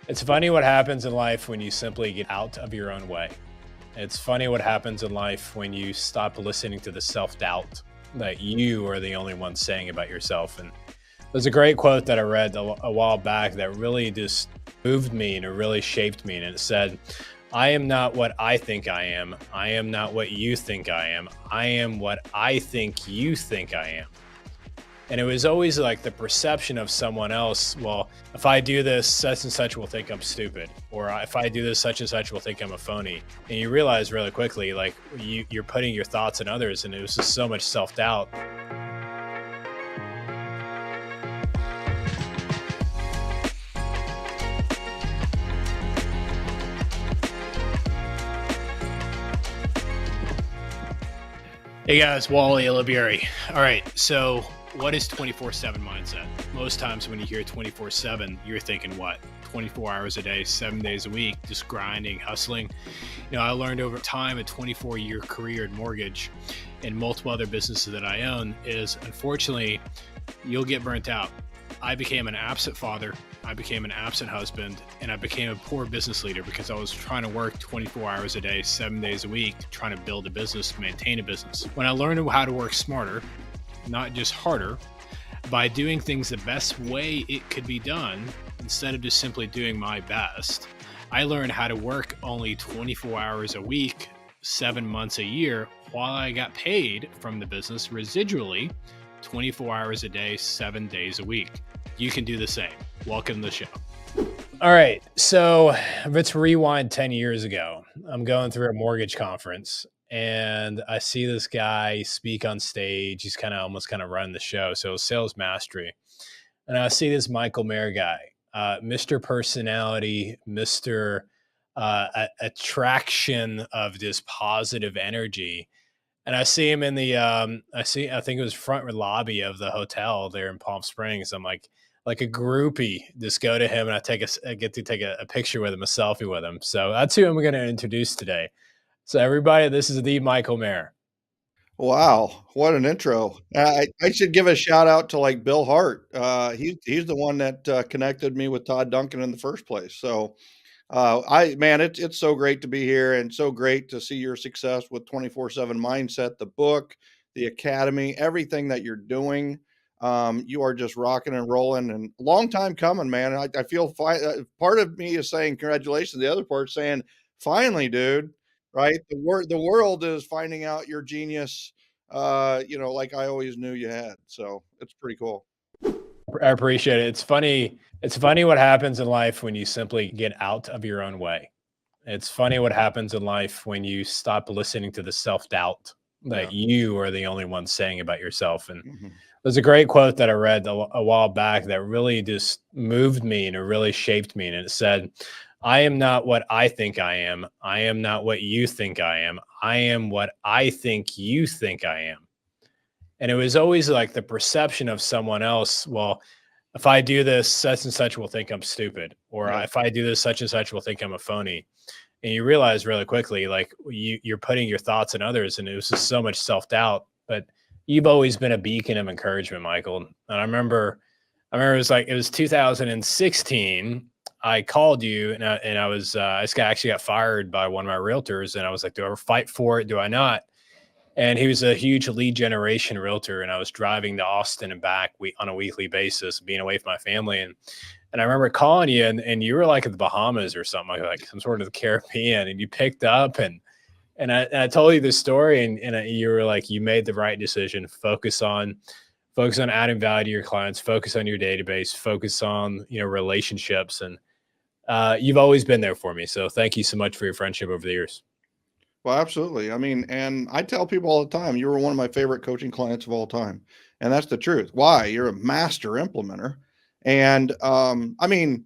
It's funny what happens in life when you simply get out of your own way. It's funny what happens in life when you stop listening to the self doubt that you are the only one saying about yourself. And there's a great quote that I read a while back that really just moved me and it really shaped me. And it said, I am not what I think I am. I am not what you think I am. I am what I think you think I am. And it was always like the perception of someone else. Well, if I do this, such and such will think I'm stupid. Or if I do this, such and such will think I'm a phony. And you realize really quickly, like you're putting your thoughts in others. And it was just so much self doubt. Hey guys, Wally Elibiary. All right. So, what is 24/7 mindset? Most times when you hear 24/7, you're thinking what? 24 hours a day, 7 days a week, just grinding, hustling. I learned over time a 24-year career in mortgage and multiple other businesses that I own is unfortunately, you'll get burnt out. I became an absent father. I became an absent husband, and I became a poor business leader because I was trying to work 24 hours a day, 7 days a week, trying to build a business, maintain a business. When I learned how to work smarter, not just harder, by doing things the best way it could be done, instead of just simply doing my best, I learned how to work only 24 hours a week, 7 months a year, while I got paid from the business residually 24 hours a day, 7 days a week. You can do the same. Welcome to the show. All right. So let's rewind 10 years ago. I'm going through a mortgage conference and I see this guy speak on stage. He's almost running the show. So sales mastery. And I see this Michael Mayer guy, Mr. Personality, Mr. Attraction of this positive energy. And I see him in I think it was front lobby of the hotel there in Palm Springs. I'm like a groupie, just go to him and I get to take a picture with him, a selfie with him. So that's who I'm going to introduce today. So everybody, this is the Michael Mayer. Wow, what an intro. I should give a shout out to, like, Bill Hart. He's the one that, connected me with Todd Duncan in the first place. So, I man, it's so great to be here and so great to see your success with 24/7 Mindset, the book, the academy, everything that you're doing. You are just rocking and rolling and long time coming, man. I feel part of me is saying congratulations. The other part saying, finally, dude, right? The world is finding out your genius, like I always knew you had. So it's pretty cool. I appreciate it. It's funny. It's funny what happens in life when you simply get out of your own way. It's funny what happens in life when you stop listening to the self doubt that Yeah. you are the only one saying about yourself. And Mhm. there's a great quote that I read a while back that really just moved me and it really shaped me. And it said, I am not what I think I am. I am not what you think I am. I am what I think you think I am. And it was always like the perception of someone else. Well, if I do this, such and such will think I'm stupid. Or Yeah. if I do this, such and such will think I'm a phony. And you realize really quickly, like you're putting your thoughts in others. And it was just so much self doubt. But you've always been a beacon of encouragement, Michael. And it was 2016. I called you and I actually got fired by one of my realtors. And I was like, do I ever fight for it? Do I not? And he was a huge lead generation realtor, and I was driving to Austin and back on a weekly basis, being away from my family. And I remember calling you, and you were like at the Bahamas or something, like some sort of the Caribbean, and you picked up, and I told you this story, and you were like, you made the right decision. Focus on adding value to your clients. Focus on your database. Focus on relationships, and you've always been there for me. So thank you so much for your friendship over the years. Well, absolutely. I mean, and I tell people all the time, you were one of my favorite coaching clients of all time. And that's the truth. Why? You're a master implementer. And I mean,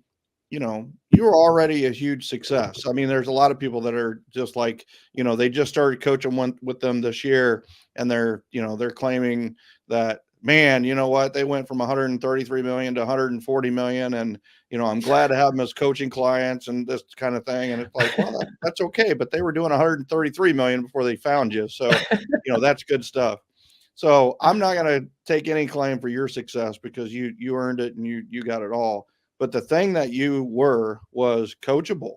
you were already a huge success. I mean, there's a lot of people that are just like, they just started coaching with them this year and they're claiming that, man, you know what? They went from 133 million to 140 million and I'm glad to have them as coaching clients and this kind of thing. And it's like, well, that's okay. But they were doing 133 million before they found you. So, that's good stuff. So I'm not going to take any claim for your success because you earned it and you got it all. but the thing that you were was coachable.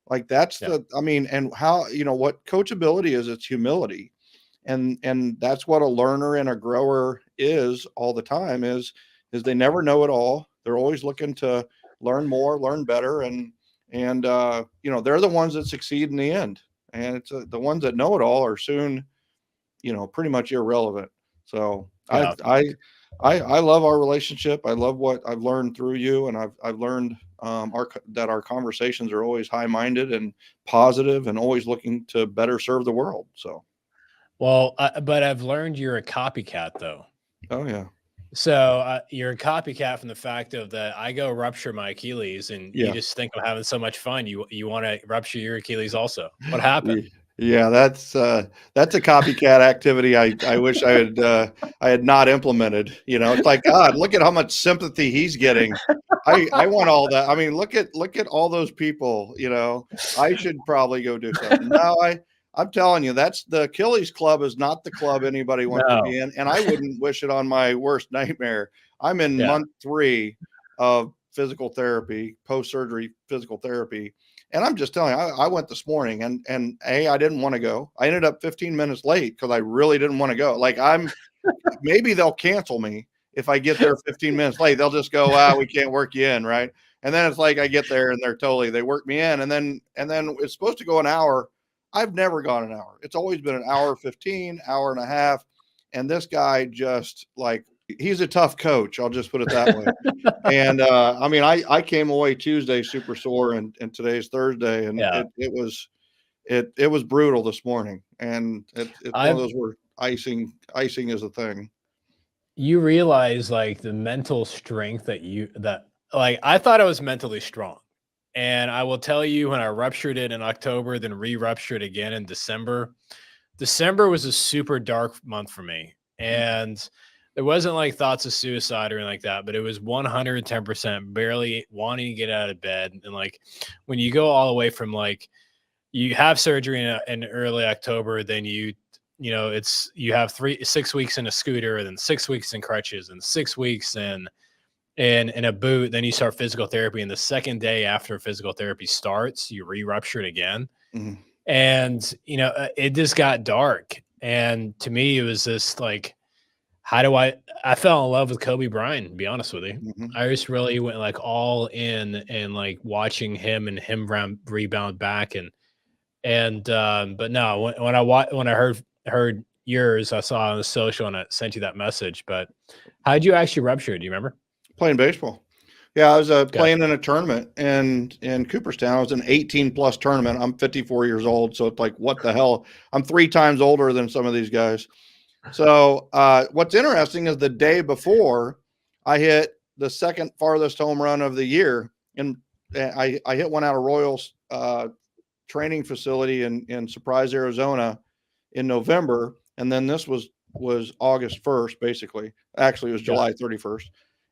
Like that's Yeah. I mean, and how, what coachability is, it's humility. And that's what a learner and a grower is all the time, is they never know it all. They're always looking to learn more, learn better. And they're the ones that succeed in the end. And it's the ones that know it all are soon, pretty much irrelevant. So Yeah. I love our relationship. I love what I've learned through you, and I've learned that our conversations are always high minded and positive, and always looking to better serve the world. So, Well, but I've learned you're a copycat though. oh yeah, So you're a copycat from the fact of that I go rupture my Achilles, and you yeah. just think I'm having so much fun. You want to rupture your Achilles also? What happened? Yeah, that's a copycat activity I wish I had not implemented. It's like, God, look at how much sympathy he's getting. I want all that. I mean, look at all those people, I should probably go do something. No, I'm telling you, that's the Achilles club is not the club anybody wants to No. be in, and I wouldn't wish it on my worst nightmare. I'm in Yeah. month 3 of physical therapy, post-surgery physical therapy. And I'm just telling you, I went this morning, and I didn't want to go. I ended up 15 minutes late because I really didn't want to go. Like, maybe they'll cancel me if I get there 15 minutes late. They'll just go, we can't work you in, right? And then it's like I get there and they work me in, and then it's supposed to go an hour. I've never gone an hour. It's always been an hour 15, hour and a half. And this guy just like he's a tough coach. I'll just put it that way. And I mean, I came away Tuesday super sore, and today's Thursday, and Yeah. it was brutal this morning. And it's one of I've those where icing is a thing. You realize like the mental strength that like I thought I was mentally strong. And I will tell you, when I ruptured it in October, then re-ruptured again in December. December was a super dark month for me. And there wasn't like thoughts of suicide or anything like that, but it was 110% barely wanting to get out of bed. And like when you go all the way from like you have surgery in early October, then it's you have 6 weeks in a scooter, and then 6 weeks in crutches, and 6 weeks in a boot. Then you start physical therapy, and the second day after physical therapy starts, you re-rupture it again. Mhm, And it just got dark. And to me, it was just like, how do I fell in love with Kobe Bryant, to be honest with you. mhm. I just really went like all in, and like watching him rebound back. But no, when I heard yours, I saw on the social and I sent you that message. But how'd you actually rupture? Do you remember? Playing baseball. Yeah, I was Gotcha. playing in a tournament in Cooperstown. It was an 18 plus tournament. I'm 54 years old, so it's like, what the hell? I'm 3 times older than some of these guys. So what's interesting is the day before, I hit the second farthest home run of the year, and I hit one out of Royals training facility in Surprise, Arizona, in November, and then this was August 1st, basically. Actually, it was Got July 31st.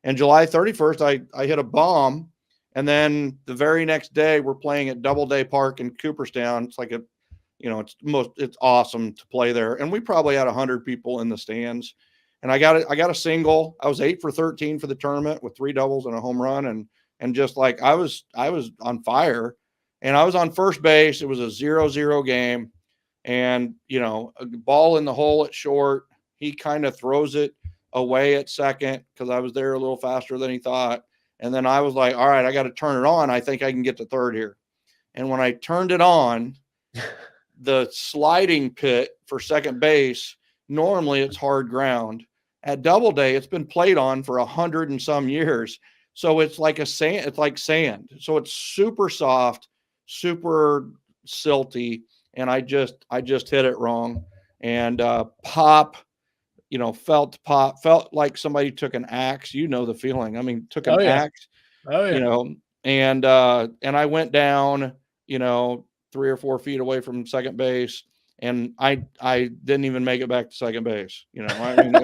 And July 31st, I hit a bomb, and then the very next day, we're playing at Doubleday Park in Cooperstown. It's like it's awesome to play there, and we probably had 100 people in the stands. And I got a single. I was 8 for 13 for the tournament with 3 doubles and a home run, and just like I was on fire, and I was on first base. It was a 0-0 game, and a ball in the hole at short. He kind of throws it away at second because I was there a little faster than he thought. And then I was like, all right, I got to turn it on. I think I can get to third here. And when I turned it on, the sliding pit for second base, normally it's hard ground. At Doubleday, it's been played on for 100 and some years. So it's like it's like sand. So it's super soft, super silty. And I just hit it wrong. And pop, felt like somebody took an axe. The feeling. I mean, took an Oh yeah. axe, Oh you yeah. know, and I went down, 3 or 4 feet away from second base, and I didn't even make it back to second base. I mean,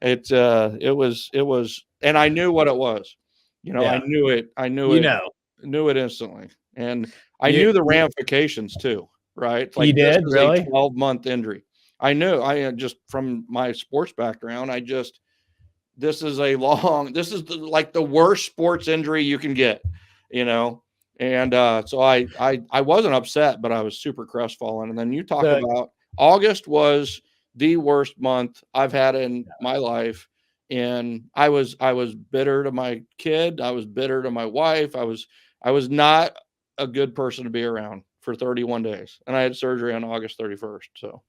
it was, and I knew what it was. I Yeah. knew it. I knew You it. know. Knew it instantly, and I You knew the you, ramifications too. Right, you like this did is a really? 12-month injury. I knew. I just from my sports background, I just this is a long, this is like the worst sports injury you can get, you know? And so I wasn't upset, but I was super crestfallen. And then you talk The about August was the worst month I've had in my life. And I was bitter to my kid. I was bitter to my wife. I was not a good person to be around for 31 days. And I had surgery on August 31st. So,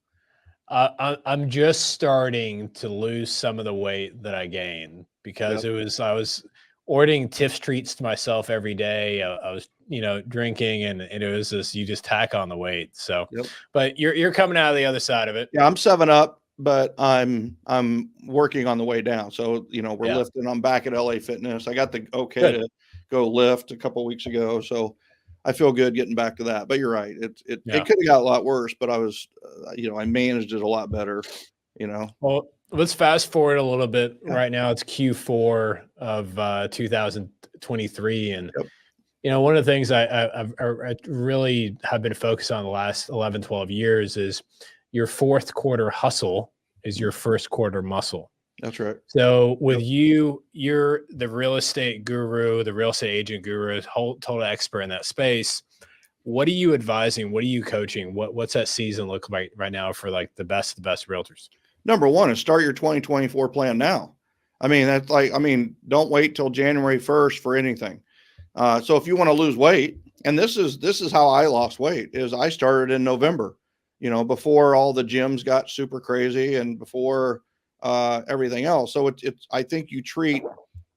I'm just starting to lose some of the weight that I gained because yep, I was ordering Tiff treats to myself every day. I was drinking, and it was this, you just tack on the weight. So, yep. but you're coming out of the other side of it. Yeah, I'm 7 up, but I'm working on the way down. So, we're Yeah, lifting. I'm back at LA Fitness. I got the okay good. to go lift a couple weeks ago, so I feel good getting back to that. But you're right. It Yeah. could have got a lot worse, but I managed it a lot better, you know. Well, let's fast forward a little bit. Yeah. Right now, it's Q4 of 2023, and Yep. one of the things I really have been focused on the last 11, 12 years is your fourth quarter hustle is Mm, your first quarter muscle. that's right. So with Yep. you, you're the real estate guru, the real estate agent guru, whole total expert in that space. What are you advising? What are you coaching? What's that season look like right now for like the best realtors? Number one is start your 2024 plan now. Don't wait till January 1st for anything. So if you want to lose weight, and this is how I lost weight, is I started in November, before all the gyms got super crazy and before everything else. So it's I think you treat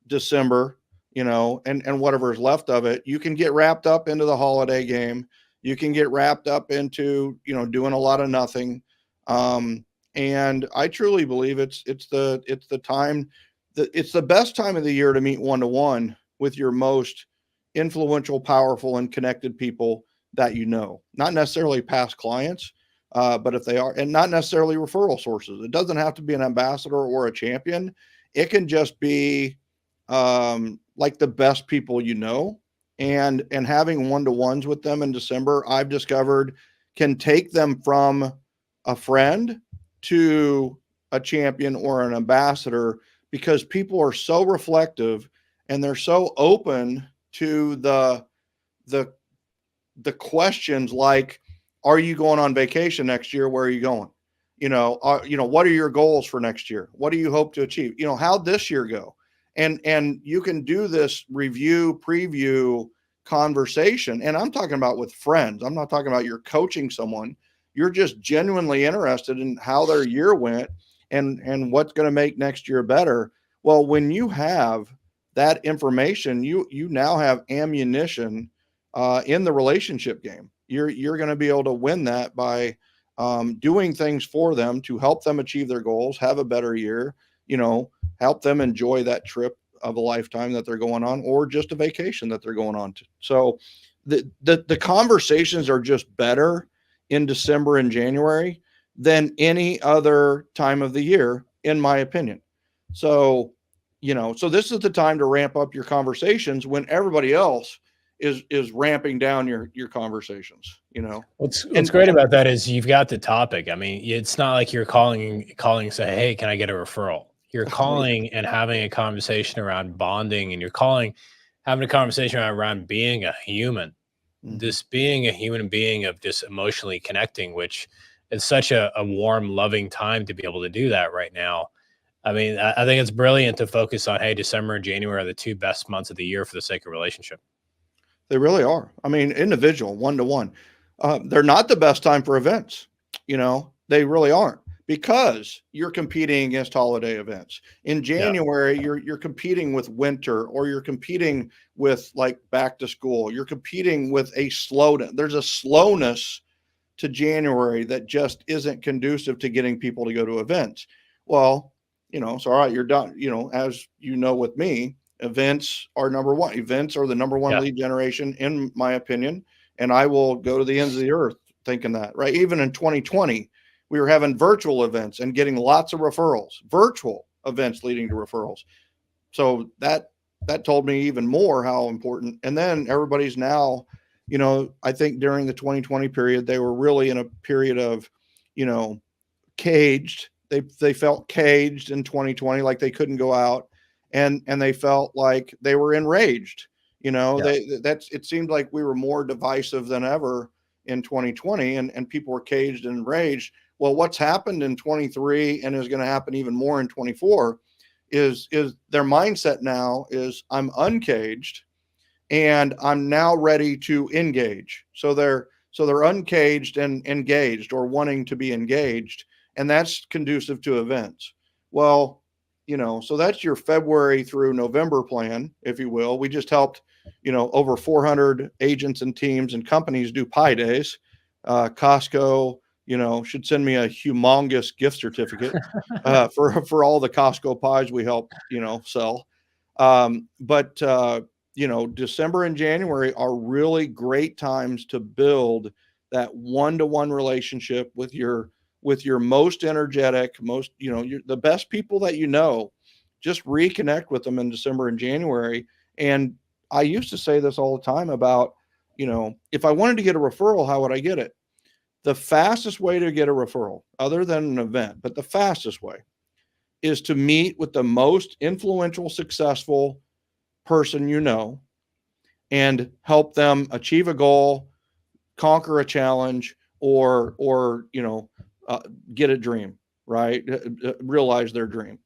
December, and whatever's left of it, you can get wrapped up into the holiday game. You can get wrapped up into, doing a lot of nothing. And I truly believe it's the time that it's the best time of the year to meet one to one with your most influential, powerful, and connected people that you know. Not necessarily past clients, but if they are, and not necessarily referral sources. It doesn't have to be an ambassador or a champion. It can just be like the best people you know, and having one-to-ones with them in December, I've discovered can take them from a friend to a champion or an ambassador, because people are so reflective and they're so open to the the questions like, are you going on vacation next year? Where are you going? What are your goals for next year? What do you hope to achieve? How'd this year go? And you can do this review, preview conversation. And I'm talking about with friends. I'm not talking about you're coaching someone. You're just genuinely interested in how their year went and what's going to make next year better. Well, when you have that information, you now have ammunition in the relationship game. You're going to be able to win that by doing things for them to help them achieve their goals, have a better year, help them enjoy that trip of a lifetime that they're going on, or just a vacation that they're going on to. So the conversations are just better in December and January than any other time of the year, in my opinion. So, so this is the time to ramp up your conversations when everybody else is ramping down your conversations. What's And great about that is you've got the topic. I mean, it's not like you're calling and say, "Hey, can I get a referral?" You're right. calling and having a conversation around bonding, and you're calling, having a conversation around being a human, Mhm. this being a human being of just emotionally connecting, which is such a warm, loving time to be able to do that right now. I mean, I think it's brilliant to focus on, hey, December and January are the two best months of the year for the sake of relationship. They really are. I mean, individual, one to one. They're not the best time for events. They really aren't, because you're competing against holiday events. In Yeah. January, you're competing with winter, or you're competing with like back to school. You're competing with a slowdown. There's a slowness to January that just isn't conducive to getting people to go to events. Well, so all right, you're done. As you know, with me, events are number one. Events are the number one Yeah. lead generation, in my opinion. And I will go to the ends of the earth thinking that, right? Even in 2020, we were having virtual events and getting lots of referrals, virtual events leading to referrals. So that told me even more how important. And then everybody's now, I think during the 2020 period, they were really in a period of, you know, caged. they felt caged in 2020, like they couldn't go out, and they felt like they were enraged. You know, Yeah. that's it seemed like we were more divisive than ever in 2020, and people were caged and enraged. Well, what's happened in 23 and is going to happen even more in 24 is their mindset now is I'm uncaged and I'm now ready to engage. So they're uncaged and engaged or wanting to be engaged, and that's conducive to events. Well, so that's your February through November plan, if you will. We just helped, over 400 agents and teams and companies do Pi Days. Costco, should send me a humongous gift certificate for all the Costco pies we help, sell. But December and January are really great times to build that one-to-one relationship with your most energetic, most, the best people that just reconnect with them in December and January. And I used to say this all the time about, if I wanted to get a referral, how would I get it? The fastest way to get a referral, other than an event, but the fastest way is to meet with the most influential, successful person and help them achieve a goal, conquer a challenge, or get a dream, right? Realize their dream.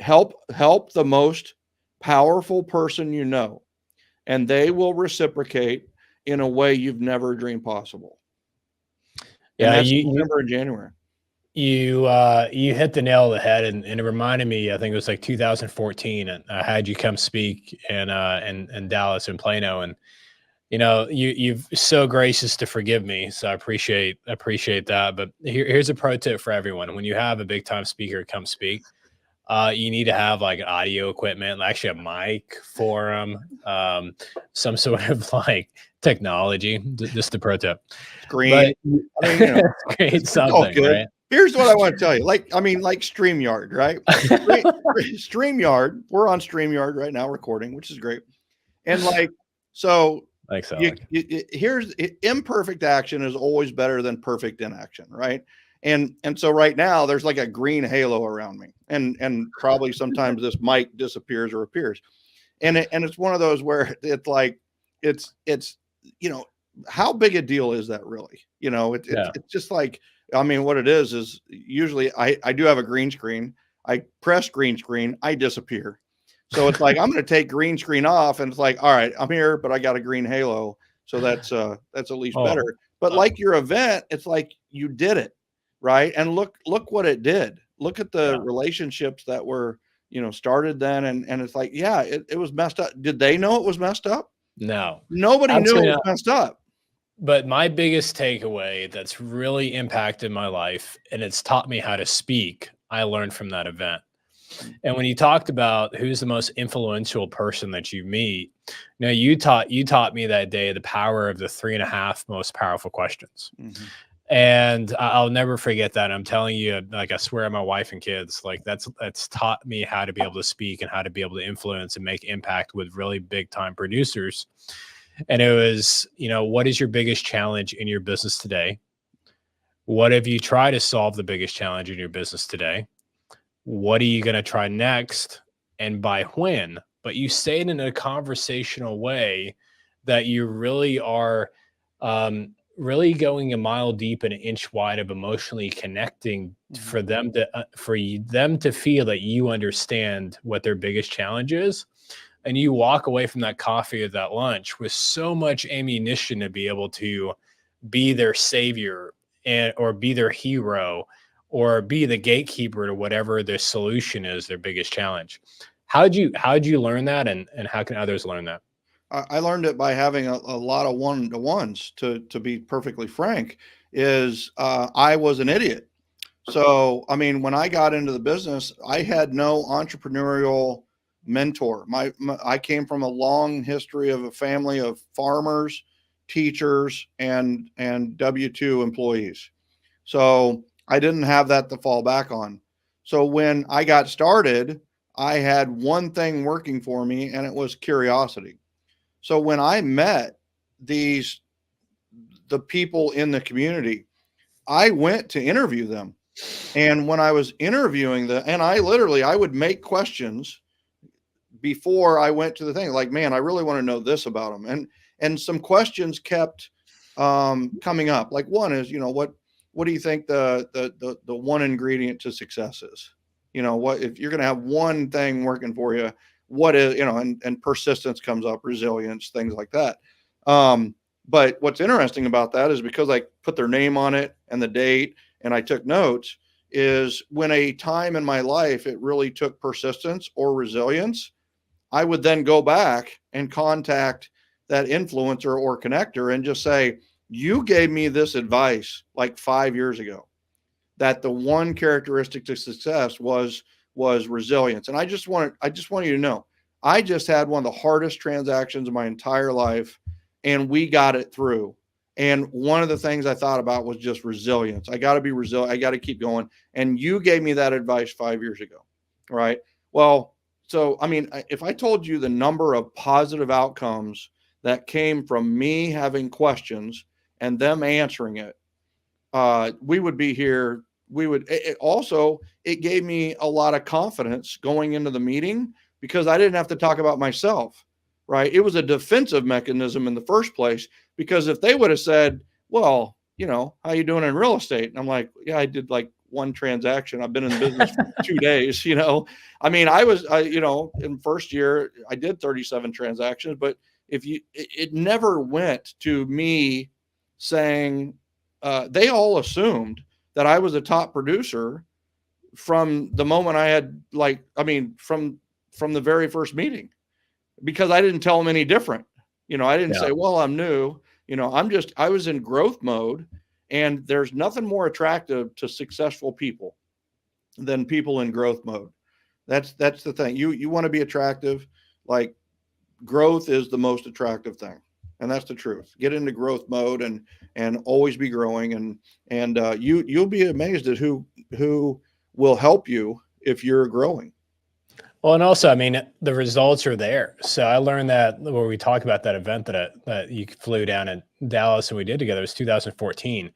Help the most powerful person and they will reciprocate in a way you've never dreamed possible. And Yeah, that's you December and January. you hit the nail on the head, and it reminded me. I think it was like 2014, and I had you come speak in Dallas and Plano, and you've so gracious to forgive me, so I appreciate that. But here's a pro tip for everyone: when you have a big time speaker come speak, you need to have like audio equipment, actually a mic for them, some sort of like technology. Just a pro tip. Screen. But I mean, create it's all something, good. right? Here's what I want to tell you. Like StreamYard, right? StreamYard. We're on StreamYard right now recording, which is great. And so Thanks, you, Alec. here's imperfect action is always better than perfect inaction, right? And so right now there's like a green halo around me, and probably sometimes this mic disappears or appears, and it's one of those where it's like it's you know how big a deal is that really? Yeah. It's just like, I mean, what it is usually I do have a green screen. I press green screen, I disappear. So it's like I'm going to take green screen off, and it's like, all right, I'm here, but I got a green halo, so that's at least better. Oh, But uh, like your event, it's like you did it, right? And look what it did. Look at the yeah. relationships that were started then, and it's like, yeah, it was messed up. Did they know it was messed up? No, Nobody knew it absolutely was not. messed up. But my biggest takeaway that's really impacted my life and it's taught me how to speak, I learned from that event. And when you talked about who's the most influential person that you meet, you taught me that day the power of the 3.5 most powerful questions. Mhm. And I'll never forget that. I'm telling you, like I swear on my wife and kids, like that's taught me how to be able to speak and how to be able to influence and make impact with really big time producers. And it was, what is your biggest challenge in your business today? What have you tried to solve the biggest challenge in your business today? What are you going to try next and by when? But you say it in a conversational way that you really are really going a mile deep and an inch wide of emotionally connecting Mhm. for them to feel that you understand what their biggest challenge is, and you walk away from that coffee or that lunch with so much ammunition to be able to be their savior and or be their hero or be the gatekeeper to whatever their solution is, their biggest challenge. How'd you learn that, and how can others learn that? I learned it by having a lot of one-to-ones. To be perfectly frank, is I was an idiot. So, I mean, when I got into the business, I had no entrepreneurial mentor. I came from a long history of a family of farmers, teachers, and W-2 employees. So I didn't have that to fall back on. So when I got started, I had one thing working for me, and it was curiosity. So when I met these the people in the community, I went to interview them. And when I was interviewing and I would make questions before I went to the thing, like, man, I really want to know this about them. And some questions kept coming up. Like one is, what do you think the one ingredient to success is? What if you're going to have one thing working for you? What is, and persistence comes up, resilience, things like that. But what's interesting about that is because I put their name on it and the date, and I took notes, is when a time in my life it really took persistence or resilience, I would then go back and contact that influencer or connector and just say, you gave me this advice like 5 years ago, that the one characteristic to success was resilience. And I just want you to know, I just had one of the hardest transactions of my entire life, and we got it through. And one of the things I thought about was just resilience. I got to be resilient. I got to keep going. And you gave me that advice 5 years ago. Right. Well, so, I mean, if I told you the number of positive outcomes that came from me having questions and them answering it, we would be here. It gave me a lot of confidence going into the meeting because I didn't have to talk about myself, right? It was a defensive mechanism in the first place, because if they would have said, well, how you doing in real estate? And I'm like, yeah, I did like one transaction. I've been in business for 2 days, I mean, in first year I did 37 transactions, but it never went to me saying, they all assumed that I was a top producer from the moment from the very first meeting, because I didn't tell them any different. I didn't say, well, I'm new, I was in growth mode, and there's nothing more attractive to successful people than people in growth mode. That's the thing. You want to be attractive, like growth is the most attractive thing. And that's the truth. Get into growth mode and always be growing, and you'll be amazed at who will help you if you're growing. Well, and also, I mean, the results are there. So I learned that where we talked about that event that you flew down in Dallas and we did together, it was 2014.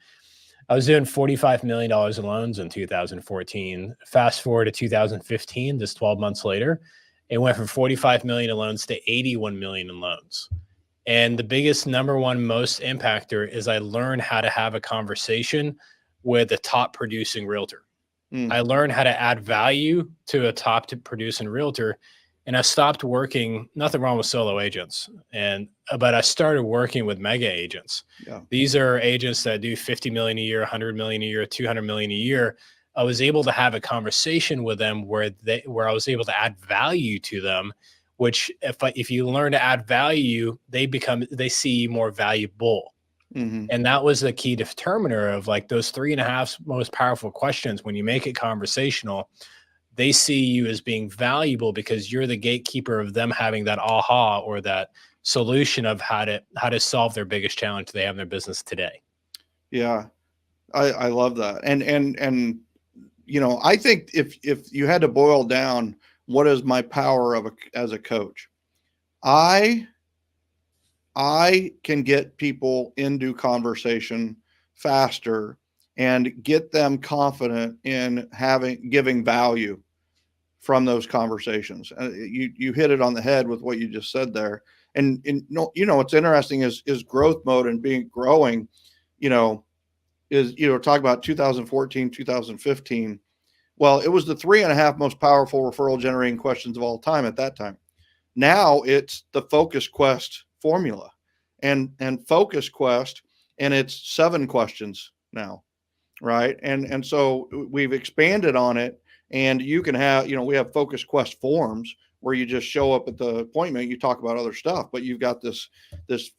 I was doing $45 million in loans in 2014. Fast forward to 2015, just 12 months later, it went from 45 million in loans to 81 million in loans. And the biggest, number one, most impactor is I learned how to have a conversation with a top producing realtor. I learned how to add value to a top producing realtor, and I stopped working. Nothing wrong with solo agents, but I started working with mega agents. Yeah. These are agents that do 50 million a year, 100 million a year, 200 million a year. I was able to have a conversation with them where I was able to add value to them. Which, if you learn to add value, they see you more valuable. Mm-hmm. And that was the key determiner of like those 3.5 most powerful questions. When you make it conversational, they see you as being valuable because you're the gatekeeper of them having that aha or that solution of how to solve their biggest challenge they have in their business today. Yeah, I love that. And I think if you had to boil down what is my power as a coach, I can get people into conversation faster and get them confident in giving value from those conversations. You hit it on the head with what you just said there. And what's interesting is growth mode and growing, talk about 2014, 2015. Well, it was the 3.5 most powerful referral generating questions of all time at that time. Now it's the Focus Quest formula and Focus Quest, and it's 7 questions now, right? And so we've expanded on it, and you can have, we have Focus Quest forms where you just show up at the appointment, you talk about other stuff, but you've got this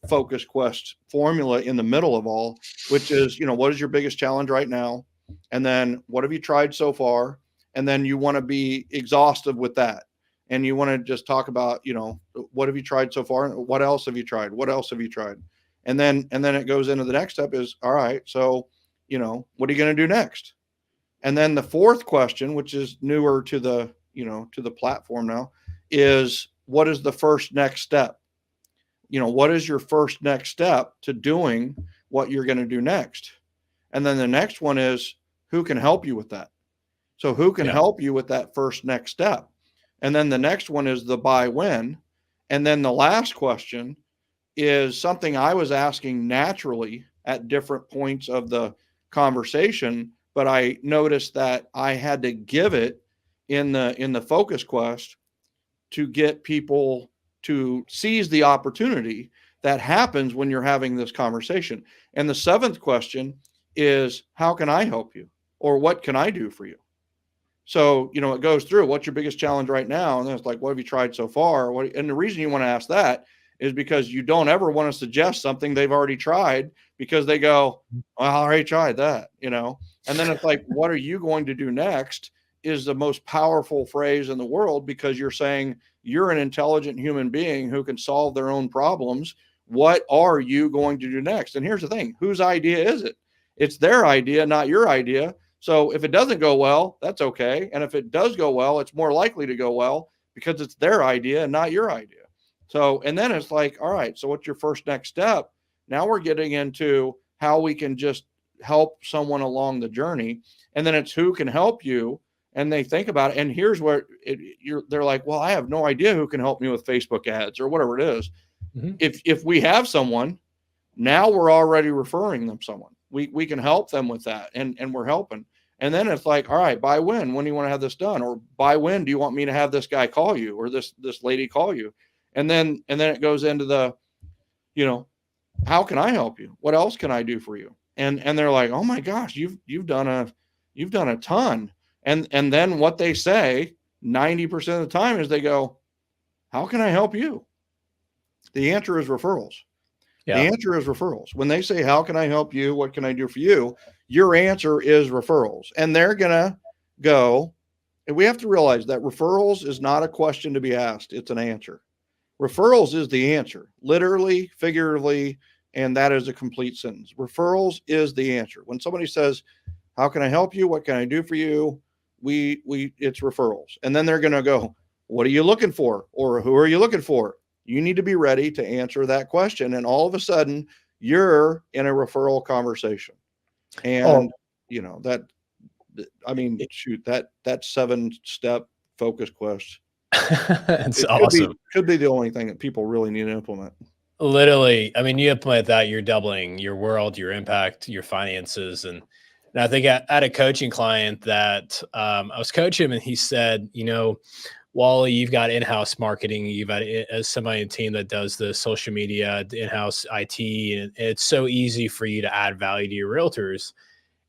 Focus Quest formula in the middle of all, which is, what is your biggest challenge right now? And then what have you tried so far? And then you want to be exhaustive with that. And you want to just talk about, what have you tried so far? What else have you tried? What else have you tried? And then it goes into the next step is, all right, so, what are you going to do next? And then the fourth question, which is newer to the platform now, is what is the first next step? What is your first next step to doing what you're going to do next? And then the next one is, who can help you with that? So who can Yeah. help you with that first next step? And then the next one is the buy when. And then the last question is something I was asking naturally at different points of the conversation, but I noticed that I had to give it in the focus quest to get people to seize the opportunity that happens when you're having this conversation. And the seventh question is, how can I help you? Or what can I do for you? So, it goes through what's your biggest challenge right now? And then it's like, what have you tried so far? And the reason you want to ask that is because you don't ever want to suggest something they've already tried, because they go, well, I already tried that, And then it's like, what are you going to do next is the most powerful phrase in the world, because you're saying you're an intelligent human being who can solve their own problems. What are you going to do next? And here's the thing, whose idea is it? It's their idea, not your idea. So if it doesn't go well, that's okay. And if it does go well, it's more likely to go well because it's their idea and not your idea. So, and then it's like, all right, so what's your first next step? Now we're getting into how we can just help someone along the journey. And then it's who can help you. And they think about it. And here's where they're like, well, I have no idea who can help me with Facebook ads or whatever it is. Mm-hmm. If we have someone, now we're already referring them someone. We can help them with that, and we're helping. And then it's like, all right, by when do you want to have this done? Or by when do you want me to have this guy call you, or this lady call you? And then it goes into the, how can I help you? What else can I do for you? And they're like, oh my gosh, you've done a ton. And then what they say 90% of the time is they go, how can I help you? The answer is referrals. Yeah. The answer is referrals. When they say, how can I help you? What can I do for you? Your answer is referrals. And they're going to go, and we have to realize that referrals is not a question to be asked. It's an answer. Referrals is the answer, literally, figuratively, and that is a complete sentence. Referrals is the answer. When somebody says, how can I help you? What can I do for you? It's referrals. And then they're going to go, what are you looking for? Or who are you looking for? You need to be ready to answer that question. And all of a sudden, you're in a referral conversation. And, shoot, that 7-step focus quest. It's It awesome. could be the only thing that people really need to implement. Literally, I mean, you implement that, you're doubling your world, your impact, your finances. And I think I had a coaching client that I was coaching him, and he said, Wally, you've got in-house marketing, you've got somebody in the team that does the social media, the in-house IT, and it's so easy for you to add value to your realtors.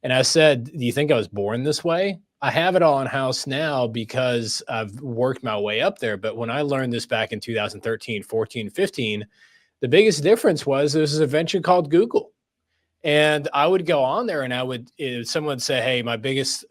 And I said, do you think I was born this way? I have it all in-house now because I've worked my way up there. But when I learned this back in 2013, 14, 15, the biggest difference was there was a venture called Google. And I would go on there and someone would say, hey,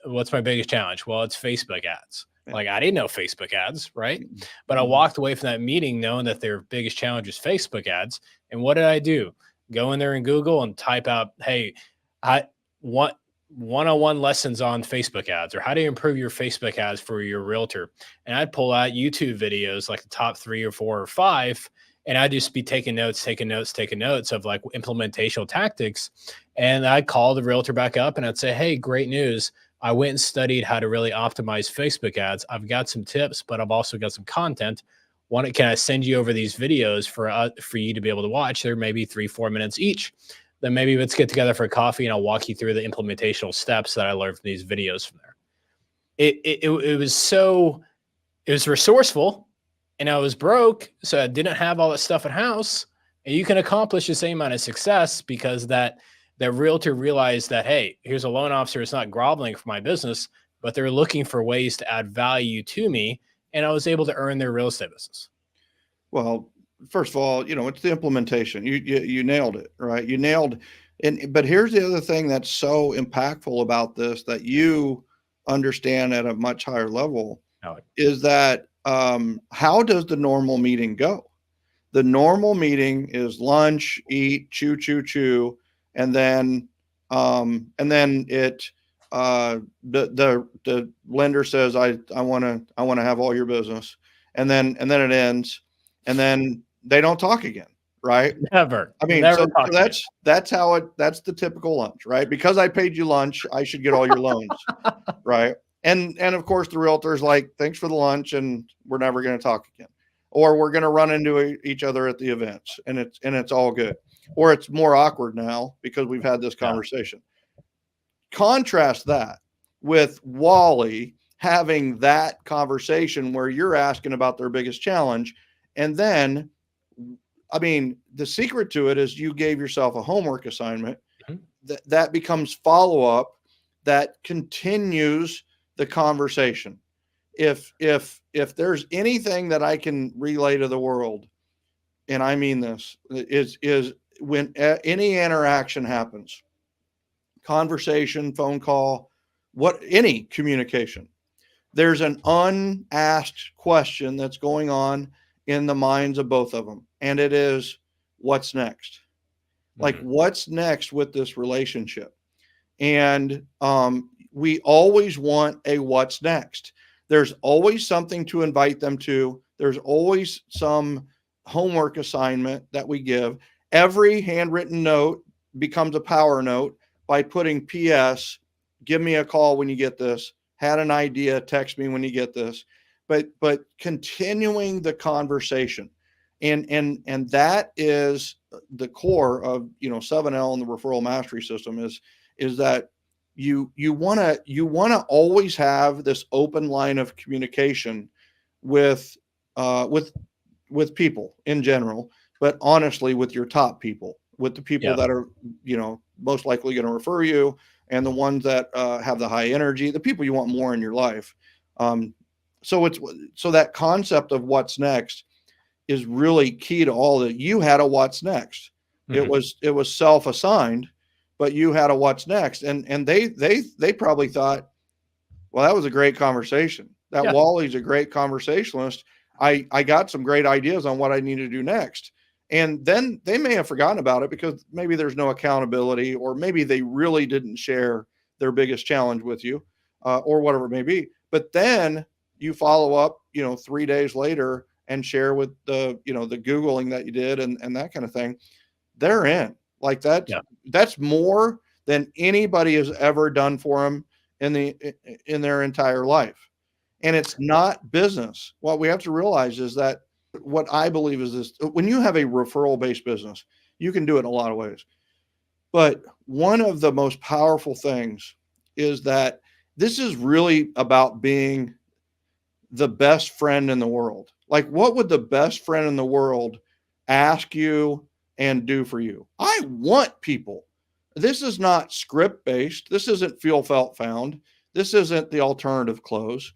what's my biggest challenge? Well, it's Facebook ads. Yeah. Like, I didn't know Facebook ads, right? But I walked away from that meeting knowing that their biggest challenge is Facebook ads. And what did I do? Go in there in Google and type out, hey, I want one-on-one lessons on Facebook ads, or how do you improve your Facebook ads for your realtor? And I'd pull out YouTube videos, like the top 3 or 4 or 5, and I'd just be taking notes of like implementational tactics. And I'd call the realtor back up and I'd say, hey, great news. I went and studied how to really optimize Facebook ads. I've got some tips, but I've also got some content. Can I send you over these videos for you to be able to watch? They're maybe 3-4 minutes each. Then maybe let's get together for coffee and I'll walk you through the implementational steps that I learned from these videos from there. It was resourceful, and I was broke, so I didn't have all that stuff at house. And you can accomplish the same amount of success because that realtor realized that, hey, here's a loan officer that's not groveling for my business, but they're looking for ways to add value to me, and I was able to earn their real estate business. Well, first of all, it's the implementation. You nailed it, right? You nailed. But here's the other thing that's so impactful about this that you understand at a much higher level is that how does the normal meeting go? The normal meeting is lunch, eat, chew, chew, chew, and then the lender says, I want to have all your business, and then it ends, and then they don't talk again. right? Never, I mean, never so talk to me. that's the typical lunch, right? Because I paid you lunch, I should get all your loans, right? And of course the realtor's like, thanks for the lunch, and we're never going to talk again, or we're going to run into each other at the events, and it's all good, or it's more awkward now because we've had this Yeah. conversation. Contrast that with Wally having that conversation where you're asking about their biggest challenge. And then, I mean, the secret to it is you gave yourself a homework assignment Mhm. that becomes follow up that continues the conversation. If there's anything that I can relay to the world, and I mean this, is when any interaction happens, conversation, phone call, any communication, there's an unasked question that's going on in the minds of both of them. And it is, what's next? Like, Mhm. what's next with this relationship? And we always want a what's next. There's always something to invite them to. There's always some homework assignment that we give. Every handwritten note becomes a power note by putting PS, give me a call when you get this, had an idea, text me when you get this. But continuing the conversation. And that is the core of 7L and the referral mastery system is that you want to always have this open line of communication with uh with with people in general, but honestly with your top people, with the people Yeah. that are most likely going to refer you, and the ones that have the high energy, the people you want more in your life. um so that concept of what's next is really key to all that. You had a what's next. Mhm. It was self-assigned, but you had a what's next. And they probably thought, well, that was a great conversation. That Yeah. Wally's a great conversationalist. I got some great ideas on what I need to do next. And then they may have forgotten about it because maybe there's no accountability, or maybe they really didn't share their biggest challenge with you, or whatever it may be. But then you follow up, 3 days later, and share with the Googling that you did, and that kind of thing. They're in. Like, Yeah. that's more than anybody has ever done for them in their entire life. And it's not business. What we have to realize is that what I believe is this: when you have a referral based business, you can do it in a lot of ways. But one of the most powerful things is that this is really about being the best friend in the world. Like, what would the best friend in the world ask you and do for you? I want people. This is not script based. This isn't feel, felt, found. This isn't the alternative close.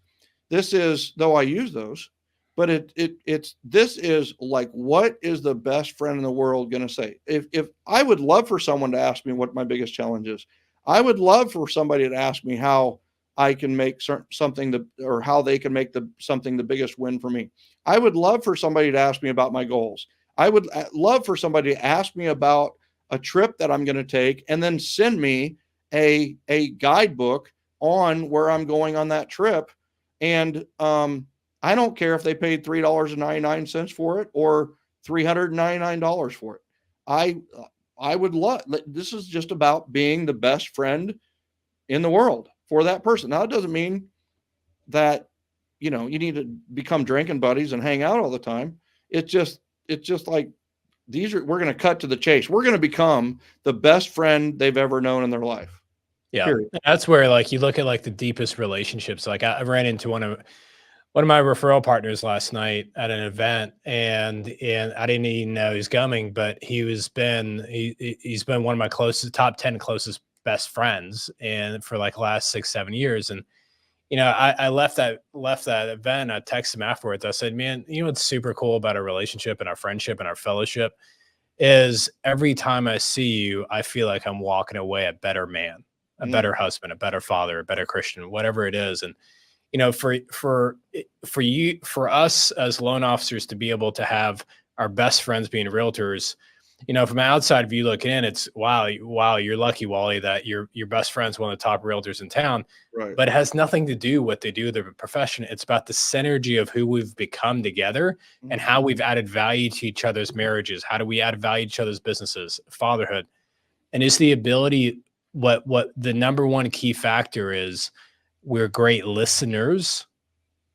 This is, though I use those, but it's this is like, what is the best friend in the world going to say? If I would love for someone to ask me what my biggest challenge is, I would love for somebody to ask me how I can make something or how they can make something the biggest win for me. I would love for somebody to ask me about my goals. I would love for somebody to ask me about a trip that I'm going to take, and then send me a guidebook on where I'm going on that trip. And I don't care if they paid $3.99 for it or $399 for it. I I would love. This is just about being the best friend in the world for that person. Now, it doesn't mean that you need to become drinking buddies and hang out all the time. It's just like, we're going to cut to the chase. We're going to become the best friend they've ever known in their life. Yeah. Period. That's where, like, you look at like the deepest relationships. Like, I ran into one of my referral partners last night at an event, and I didn't even know he's coming, but he's been one of my closest, top 10 closest best friends, and for like the last 6 7 years. And I left that event. I texted him afterwards. I said, man, what's super cool about our relationship and our friendship and our fellowship is every time I see you, I feel like I'm walking away a better man, a Mm, better husband, a better father, a better Christian, whatever it is. And for us as loan officers to be able to have our best friends being realtors, From an outside view looking in, it's wow, you're lucky, Wally, that your best friend's one of the top realtors in town. Right. But it has nothing to do what they do, their profession. It's about the synergy of who we've become together and Mhm. how we've added value to each other's marriages. How do we add value to each other's businesses, fatherhood, and it's the ability. What the number one key factor is, we're great listeners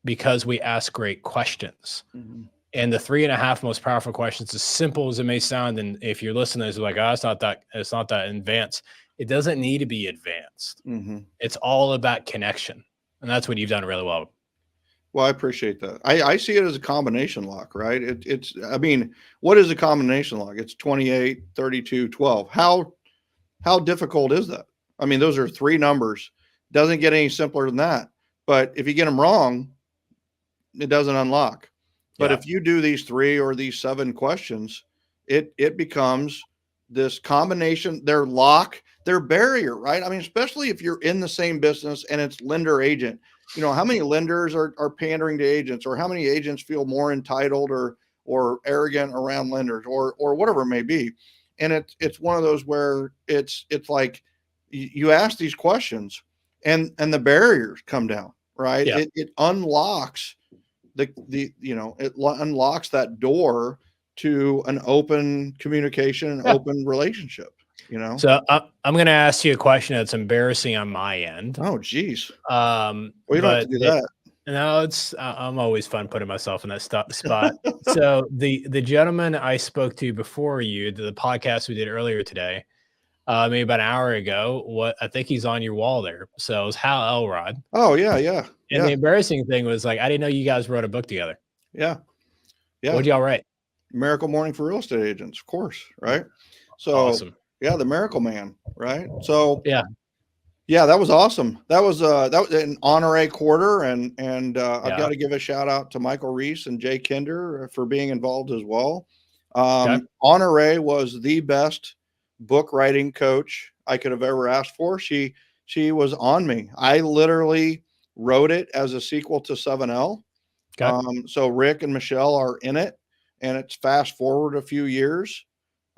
because we ask great questions. Mhm. And the three and a half most powerful questions, as simple as it may sound, and if your listeners are like, oh, it's not that advanced. It doesn't need to be advanced. Mhm. It's all about connection. And that's what you've done really well. Well, I appreciate that. I see it as a combination lock, right? I mean, what is a combination lock? It's 28, 32, 12. How difficult is that? I mean, those are three numbers. Doesn't get any simpler than that. But if you get them wrong, it doesn't unlock. But Yeah. if you do these three or these seven questions, it becomes this combination, their lock, their barrier, right? I mean, especially if you're in the same business and it's lender agent. How many lenders are pandering to agents, or how many agents feel more entitled or arrogant around lenders, or whatever it may be. And it's one of those where it's like you ask these questions and the barriers come down, right? Yeah. It unlocks unlocks that door to an open communication and Yeah. open relationship, you know? So I'm going to ask you a question that's embarrassing on my end. Oh, geez. Well, you don't have to But do that. no, I'm always fun putting myself in that spot. So the gentleman I spoke to before you, the podcast we did earlier today, maybe about an hour ago, what I think he's on your wall there. So it was Hal Elrod. Oh, yeah, yeah, And the yeah, embarrassing thing was, like, I didn't know you guys wrote a book together. yeah, yeah. What'd y'all write? Miracle Morning for real estate agents, of course, right? So, Awesome. yeah, the Miracle Man, right? So, Yeah. yeah, that was awesome. That was an honore quarter, and I've got Yeah. to give a shout out to Michael Reese and Jay Kinder for being involved as well. Okay. Honore was the best book writing coach I could have ever asked for. She was on me. I literally wrote it as a sequel to 7L. Okay. So Rick and Michelle are in it, and it's fast forward a few years.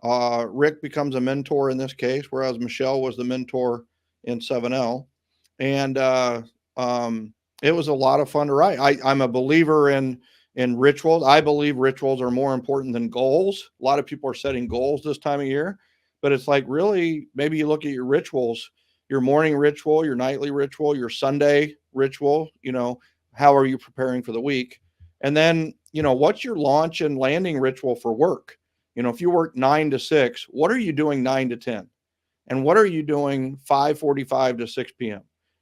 Rick becomes a mentor in this case, whereas Michelle was the mentor in 7L. And it was a lot of fun to write. I'm a believer in rituals. I believe rituals are more important than goals. A lot of people are setting goals this time of year, but it's like, really, maybe you look at your rituals, your morning ritual, your nightly ritual, your Sunday ritual, how are you preparing for the week? And then, what's your launch and landing ritual for work? If you work 9 to 6, what are you doing 9 to 10? And what are you doing 5:45 to 6 p.m.?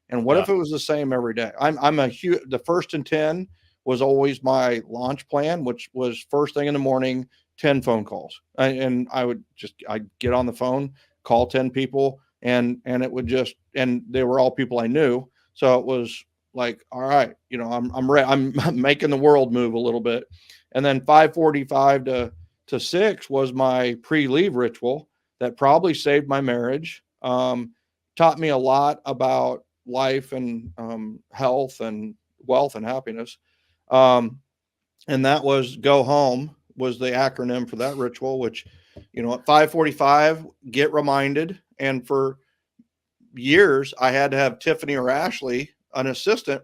And what Yeah. if it was the same every day? I'm a huge, the first and 10 was always my launch plan, which was first thing in the morning, 10 phone calls. And I'd get on the phone, call 10 people, and it would just, and they were all people I knew. So it was like, all right, I'm making the world move a little bit. And then 5:45 to 6 was my pre-leave ritual that probably saved my marriage. Taught me a lot about life and health and wealth and happiness. Um, and that was go home was the acronym for that ritual, which, at 5:45, get reminded. And for years, I had to have Tiffany or Ashley, an assistant,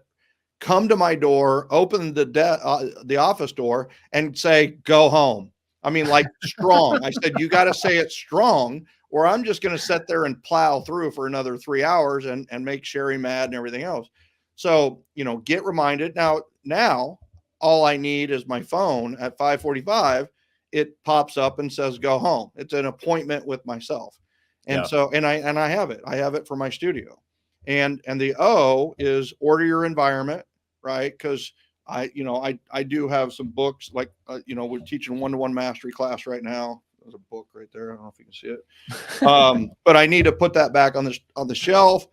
come to my door, open the office door, and say, "Go home." I mean, like, strong. I said, "You got to say it strong, or I'm just going to sit there and plow through for another 3 hours and make Sherry mad and everything else." So, get reminded. Now, all I need is my phone at 5:45. It pops up and says, "Go home." It's an appointment with myself, and Yeah. so and I have it. I have it for my studio, and the O is order your environment, right? Because I do have some books, like we're teaching one-to-one mastery class right now. There's a book right there. I don't know if you can see it. But I need to put that back on the shelf.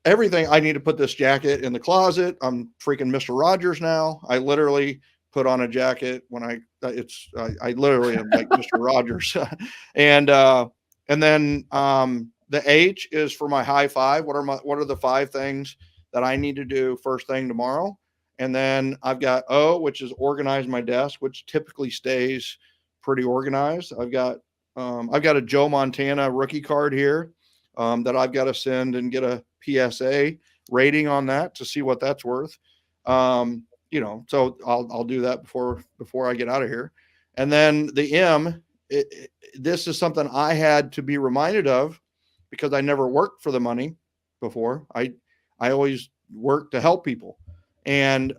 Everything. I need to put this jacket in the closet. I'm freaking Mr. Rogers now. I literally put on a jacket when I literally am like Mr. Rogers. and and then the H is for my high five. What are the 5 things that I need to do first thing tomorrow? And then I've got O, which is organize my desk, which typically stays pretty organized. I've got I've got a Joe Montana rookie card here that I've got to send and get a PSA rating on that to see what that's worth. So I'll do that before I get out of here. And then the M, this is something I had to be reminded of because I never worked for the money before. I always worked to help people, and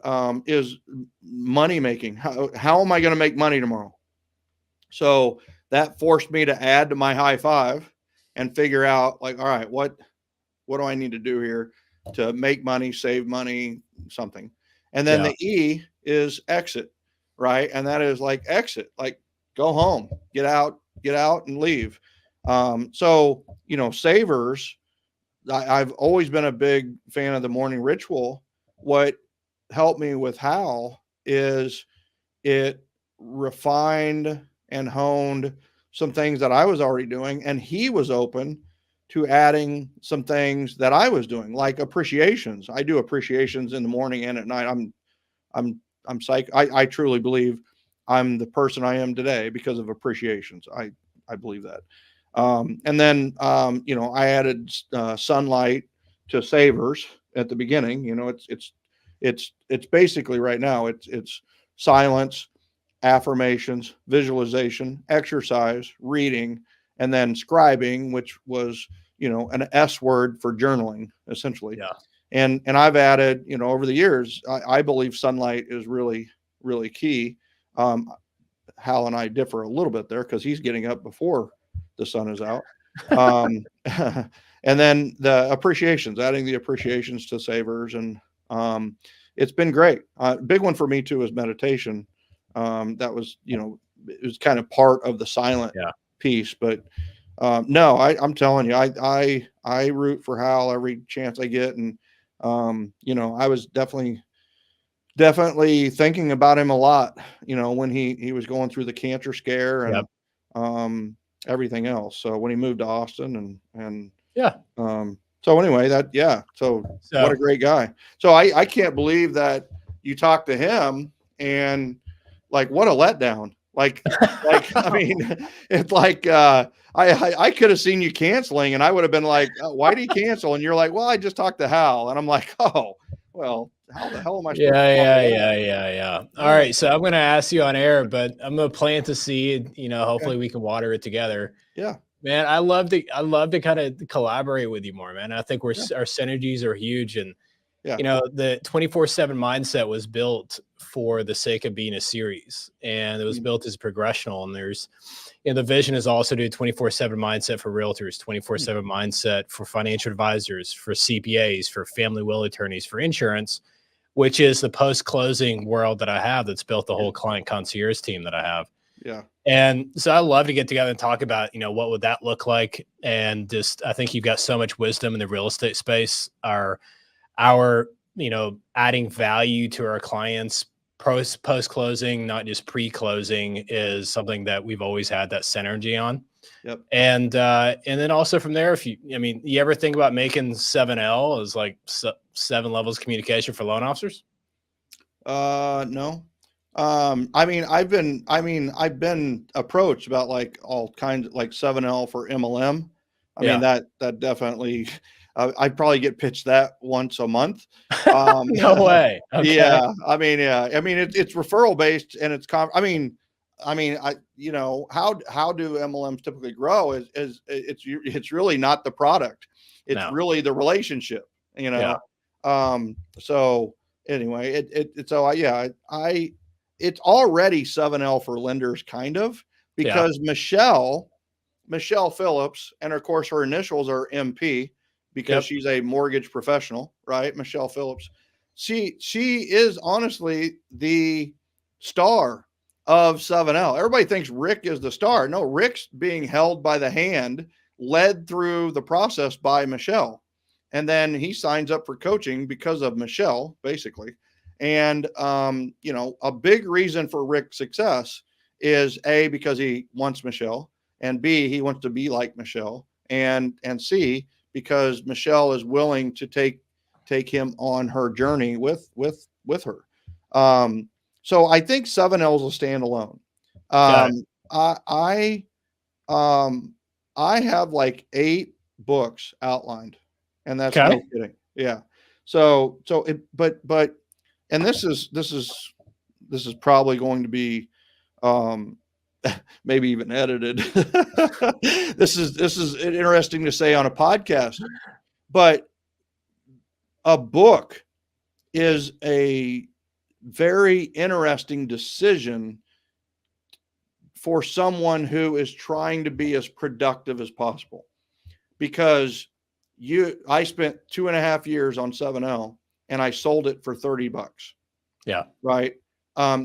is money making. How am I going to make money tomorrow? So that forced me to add to my high five and figure out, like, all right, what do I need to do here to make money, save money, something. And then Yeah. the E is exit, right? And that is like exit, like go home, get out and leave. Savers, I've always been a big fan of the morning ritual. What helped me with Hal is it refined and honed some things that I was already doing, and he was open to adding some things that I was doing, like appreciations. I do appreciations in the morning and at night. I'm psych. I truly believe I'm the person I am today because of appreciations. I believe that. And then I added sunlight to savers at the beginning. It's basically right now it's silence, affirmations, visualization, exercise, reading, and then scribing, which was, an S word for journaling, essentially. Yeah. And I've added, over the years, I believe sunlight is really, really key. Hal and I differ a little bit there because he's getting up before the sun is out. Um, and then the appreciations, adding the appreciations to savers. And it's been great. Big one for me too is meditation. That was, it was kind of part of the silent Yeah. piece. But no, I'm telling you, I root for Hal every chance I get. And, I was definitely thinking about him a lot, when he was going through the cancer scare Yeah. and everything else. So when he moved to Austin Yeah. so anyway, so what a So great guy. So I can't believe that you talked to him and like what a letdown. Like I mean, it's like I could have seen you canceling and I would have been like, why did he cancel? And you're like, well, I just talked to Hal. And I'm like, oh, well, how the hell am I supposed to yeah, follow yeah, that? yeah, yeah, yeah. All Yeah. right. So I'm gonna ask you on air, but I'm gonna plant the seed. Okay. Hopefully we can water it together. Yeah. Man, I love to kind of collaborate with you more, man. I think Yeah. our synergies are huge, and Yeah. the 24/7 mindset was built for the sake of being a series, and it was Mm, built as progressional. And the vision is also to do 24/7 mindset for realtors, mm, 24/7 mindset for financial advisors, for CPAs, for family will attorneys, for insurance, which is the post closing world that I have that's built the yeah. whole client concierge team that I have. Yeah. And so I love to get together and talk about, what would that look like? And just, I think you've got so much wisdom in the real estate space. Our, adding value to our clients post closing, not just pre closing, is something that we've always had that synergy on. Yep. And then also from there, you ever think about making 7L as like seven levels of communication for loan officers? No. I've been approached about like all kinds of like 7L for MLM. I mean, Yeah. that definitely, I probably get pitched that once a month. Um, No way. Okay. yeah, yeah, it's referral based and how do MLMs typically grow is it's really not the product. It's No. really the relationship, you Yeah. know? So anyway, yeah, it's already 7L for lenders kind of Yeah. because Michelle Phillips, and of course her initials are MP because Yep. she's a mortgage professional, right? Michelle Phillips. She is honestly the star of 7L. Everybody thinks Rick is the star. No, Rick's being held by the hand, led through the process by Michelle. And then he signs up for coaching because of Michelle, basically. And a big reason for Rick's success is A, because he wants Michelle, and B, he wants to be like Michelle, and C, because Michelle is willing to take him on her journey with her. So I think 7L is a standalone. Got it. I I have like 8 books outlined, and that's Okay. no kidding. Yeah. So it, but, and this is probably going to be, um, maybe even edited. This is interesting to say on a podcast, but a book is a very interesting decision for someone who is trying to be as productive as possible, because I spent 2.5 years on 7L and I sold it for $30. Yeah. Right.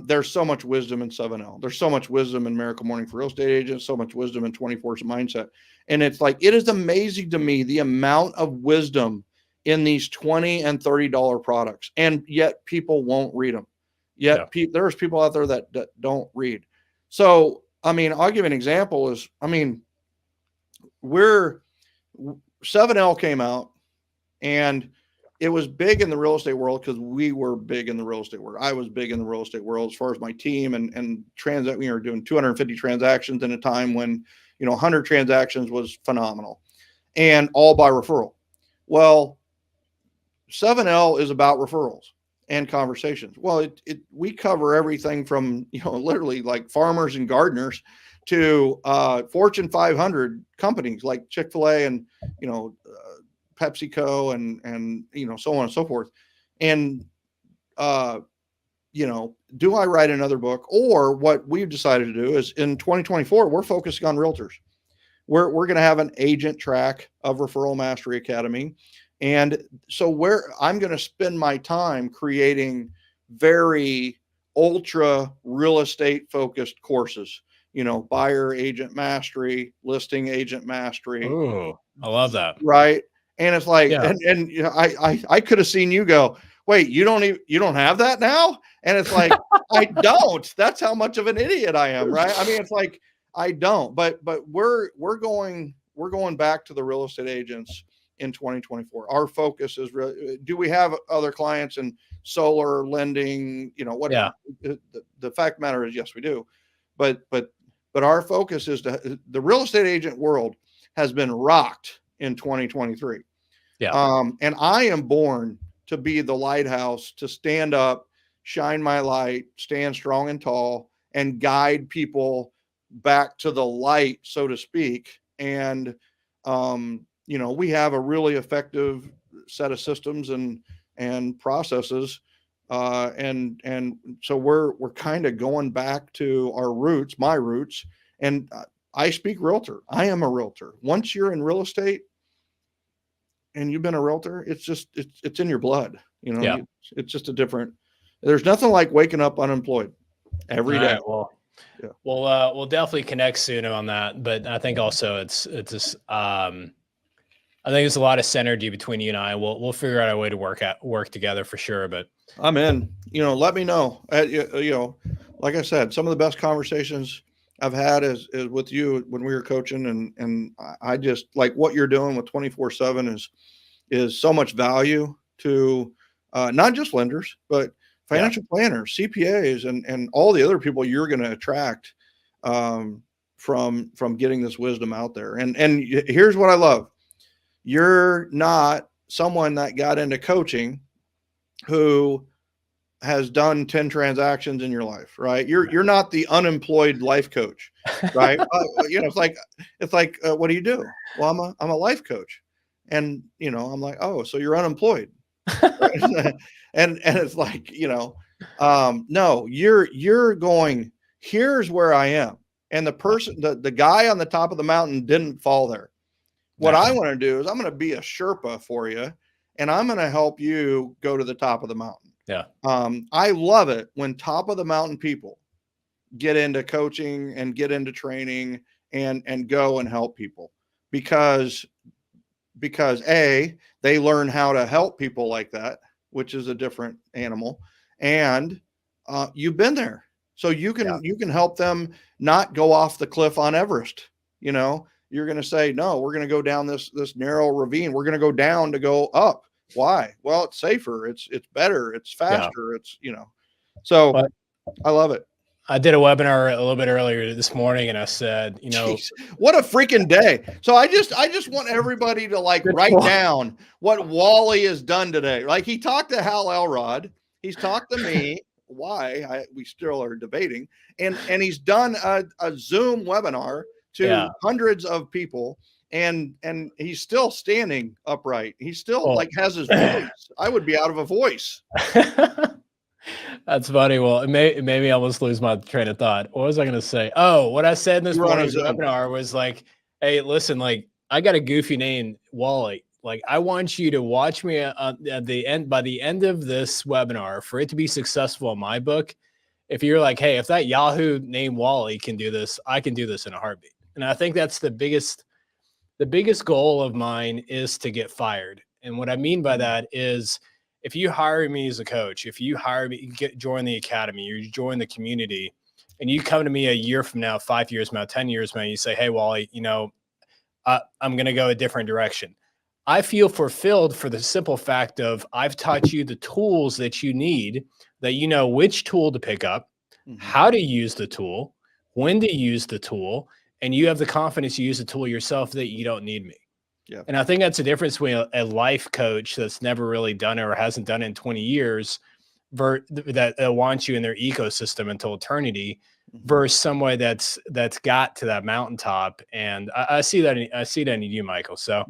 There's so much wisdom in 7L. There's so much wisdom in Miracle Morning for Real Estate Agents, so much wisdom in 24 Mindset. And it's like, it is amazing to me the amount of wisdom in these $20 and $30 products. And yet people won't read them. Yet there's people out there that don't read. So, I mean, I'll give an example is, I mean, 7L came out, and it was big in the real estate world because we were big in the real estate world. I was big in the real estate world as far as my team, and we were doing 250 transactions in a time when, 100 transactions was phenomenal, and all by referral. Well, 7L is about referrals and conversations. Well, we cover everything from, literally like farmers and gardeners to Fortune 500 companies like Chick-fil-A and, PepsiCo and so on and so forth. And do I write another book? Or what we've decided to do is in 2024, we're focusing on realtors. We're going to have an agent track of Referral Mastery Academy. And so I'm going to spend my time creating very ultra real estate focused courses, buyer agent mastery, listing agent mastery. Ooh, I love that. Right. And it's like, and I could have seen you go, wait, you don't have that now? And it's like, I don't. That's how much of an idiot I am. Right. I mean, it's like, I don't, but we're going back to the real estate agents in 2024. Our focus is really, do we have other clients in solar lending? The fact of the matter is, yes, we do. But our focus is the real estate agent world has been rocked in 2023. Yeah. And I am born to be the lighthouse, to stand up, shine my light, stand strong and tall, and guide people back to the light, so to speak. And, we have a really effective set of systems and processes. And so we're kind of going back to our roots, my roots. And I speak realtor. I am a realtor. Once you're in real estate and you've been a realtor, it's in your blood. It's just there's nothing like waking up unemployed every day. Right, well, yeah. We'll definitely connect soon on that. But I think also it's just, I think there's a lot of synergy between you and I. We'll figure out a way to work together for sure. But I'm in. Let me know. Like I said, some of the best conversations I've had is with you when we were coaching, and I just like what you're doing with 24/7 is so much value to not just lenders, but financial planners, CPAs, and all the other people you're going to attract from getting this wisdom out there. And here's what I love. You're not someone that got into coaching who has done 10 transactions in your life, right? You're not the unemployed life coach, right? It's like, what do you do? Well, I'm a life coach. And, I'm like, oh, so you're unemployed. and it's like, no, you're going, here's where I am. And the guy on the top of the mountain didn't fall there. What I want to do is I'm going to be a Sherpa for you, and I'm going to help you go to the top of the mountain. Yeah. I love it when top of the mountain people get into coaching and get into training and go and help people, because A, they learn how to help people like that, which is a different animal. And you've been there. So you can help them not go off the cliff on Everest. You're going to say, no, we're going to go down this narrow ravine. We're going to go down to go up. Why? Well, it's safer. It's better. It's faster. It's, so I love it. I did a webinar a little bit earlier this morning, and I said, Jeez, what a freaking day. So I just want everybody to like write down what Wally has done today. Like he talked to Hal Elrod, he's talked to me. Why we still are debating, and he's done a Zoom webinar yeah. to hundreds of people, and he's still standing upright. He still Well, like has his voice. I would be out of a voice. that's funny. Well, it made me almost lose my train of thought. What was I going to say? Oh, what I said in this You were on a morning's Zoom. webinar was like, hey, listen, like I got a goofy name, Wally. Like I want you to watch me at the end, by the end of this webinar, for it to be successful in my book. If you're like, hey, if that Yahoo name Wally can do this, I can do this in a heartbeat. And I think that's the biggest goal of mine is to get fired. And what I mean by that is if you hire me as a coach, if you hire me, join the academy, you join the community, and you come to me a year from now, 5 years from now, 10 years from now, you say, hey, Wally, I'm going to go a different direction. I feel fulfilled for the simple fact of I've taught you the tools that you need, that you know which tool to pick up, how to use the tool, when to use the tool, and you have the confidence to use the tool yourself that you don't need me. Yeah. And I think that's the difference between a life coach that's never really done it or hasn't done it in 20 years that wants you in their ecosystem until eternity versus somebody that's got to that mountaintop. And I see that in you, Michael. So,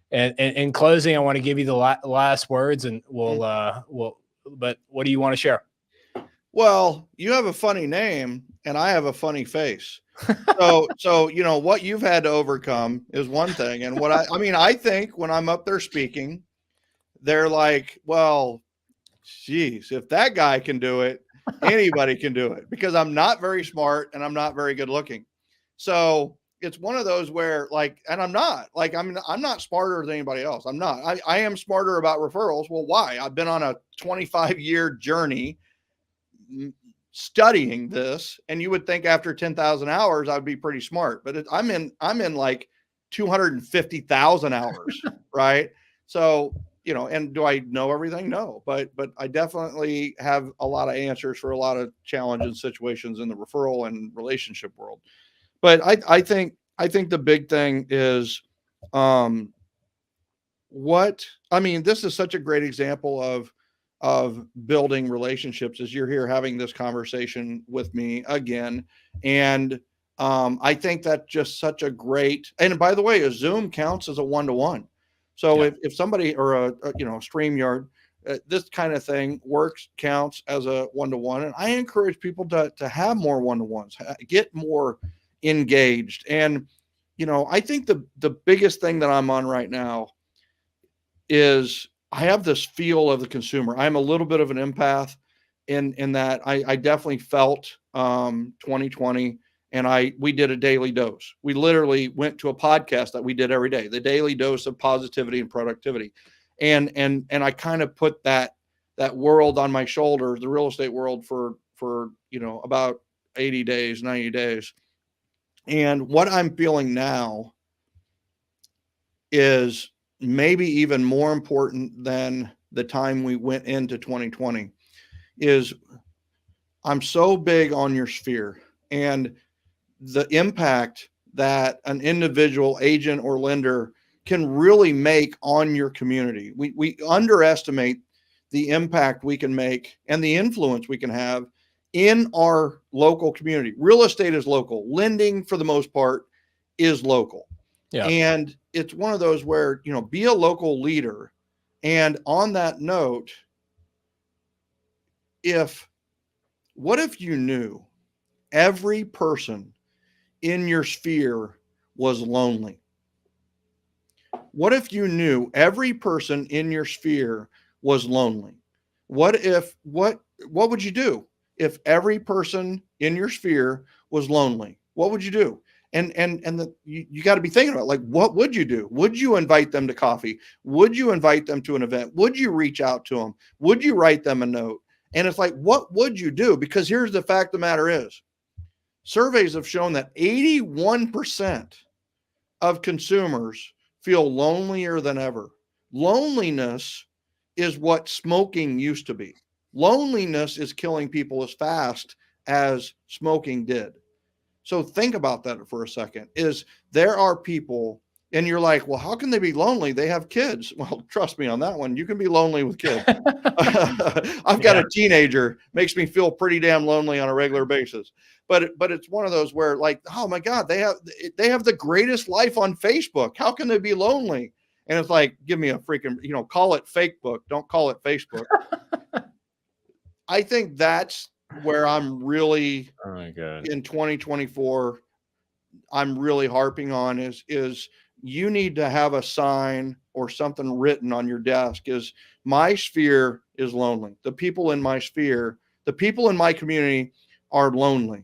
and in closing, I want to give you the last words, and but what do you want to share? Well, you have a funny name and I have a funny face. So what you've had to overcome is one thing. And what I mean, I think when I'm up there speaking, they're like, well, geez, if that guy can do it, anybody can do it, because I'm not very smart and I'm not very good looking. So it's one of those where like, and I'm not like, I'm not smarter than anybody else. I'm not, I am smarter about referrals. Well, why? I've been on a 25-year journey studying this, and you would think after 10,000 hours I'd be pretty smart, but I'm in like 250,000 hours, right? So and do I know everything? No, but I definitely have a lot of answers for a lot of challenging situations in the referral and relationship world. But I think the big thing is this is such a great example of building relationships as you're here having this conversation with me again. And I think that's just such a great, and by the way, a Zoom counts as a one-to-one. So if somebody or a StreamYard, this kind of thing counts as a one-to-one. And I encourage people to have more one-to-ones, get more engaged. And, I think the biggest thing that I'm on right now is I have this feel of the consumer. I'm a little bit of an empath in that I definitely felt 2020, and we did a daily dose. We literally went to a podcast that we did every day, the daily dose of positivity and productivity. And I kind of put that world on my shoulders, the real estate world, for about 80 days, 90 days. And what I'm feeling now is maybe even more important than the time we went into 2020 is I'm so big on your sphere and the impact that an individual agent or lender can really make on your community. We underestimate the impact we can make and the influence we can have in our local community. Real estate is local. Lending, for the most part, is local. Yeah. And it's one of those where, be a local leader. And on that note, what if you knew every person in your sphere was lonely? What if you knew every person in your sphere was lonely? What would you do if every person in your sphere was lonely? What would you do? You got to be thinking about, like, what would you do? Would you invite them to coffee? Would you invite them to an event? Would you reach out to them? Would you write them a note? And it's like, what would you do? Because here's the fact of the matter is, surveys have shown that 81% of consumers feel lonelier than ever. Loneliness is what smoking used to be. Loneliness is killing people as fast as smoking did. So think about that for a second. Is there are people, and you're like, well, how can they be lonely? They have kids. Well, trust me on that one. You can be lonely with kids. I've got Yeah. a teenager, makes me feel pretty damn lonely on a regular basis. But it's one of those where, like, oh my God, they have the greatest life on Facebook. How can they be lonely? And it's like, give me a freaking, call it fake book. Don't call it Facebook. I think that's where I'm really Oh my God. in 2024. I'm really harping on is you need to have a sign or something written on your desk is my sphere is lonely. The people in my sphere, the people in my community are lonely.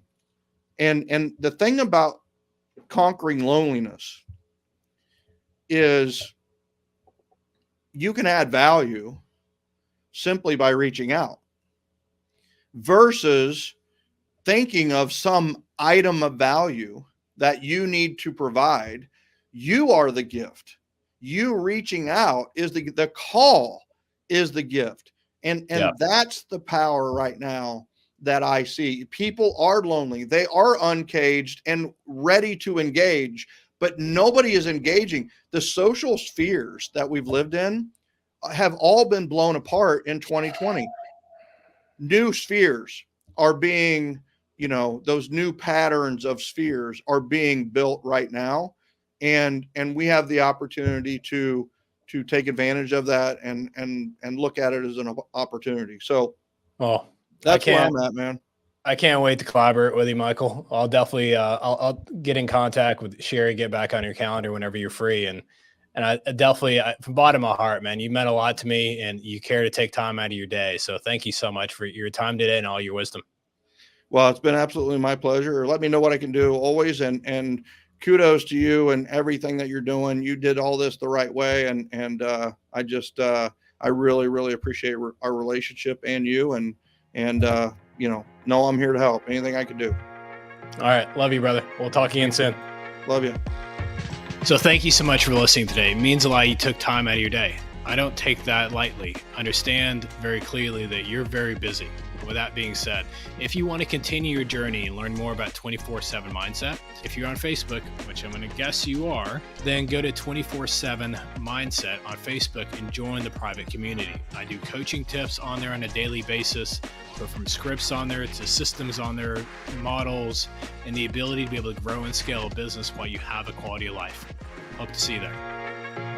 And the thing about conquering loneliness is you can add value simply by reaching out versus thinking of some item of value that you need to provide. You are the gift. You reaching out is the call is the gift. And Yeah. that's the power right now that I see. People are lonely. They are uncaged and ready to engage, but nobody is engaging. The social spheres that we've lived in have all been blown apart in 2020. New spheres are being, those new patterns of spheres are being built right now. And we have the opportunity to take advantage of that and look at it as an opportunity. So Well, that's where I'm at, man. I can't wait to collaborate with you, Michael. I'll definitely, I'll get in contact with Sherry, get back on your calendar whenever you're free. And I definitely, from the bottom of my heart, man, you meant a lot to me and you care to take time out of your day. So thank you so much for your time today and all your wisdom. Well, it's been absolutely my pleasure. Let me know what I can do always. And kudos to you and everything that you're doing. You did all this the right way. And I really, really appreciate our relationship and you and know I'm here to help. Anything I can do. All right. Love you, brother. We'll talk again soon. Love you. So thank you so much for listening today. It means a lot you took time out of your day. I don't take that lightly. Understand very clearly that you're very busy. With that being said, if you want to continue your journey and learn more about 24/7 Mindset, if you're on Facebook, which I'm going to guess you are, then go to 24/7 Mindset on Facebook and join the private community. I do coaching tips on there on a daily basis, so from scripts on there to systems on there, models, and the ability to be able to grow and scale a business while you have a quality of life. Hope to see you there.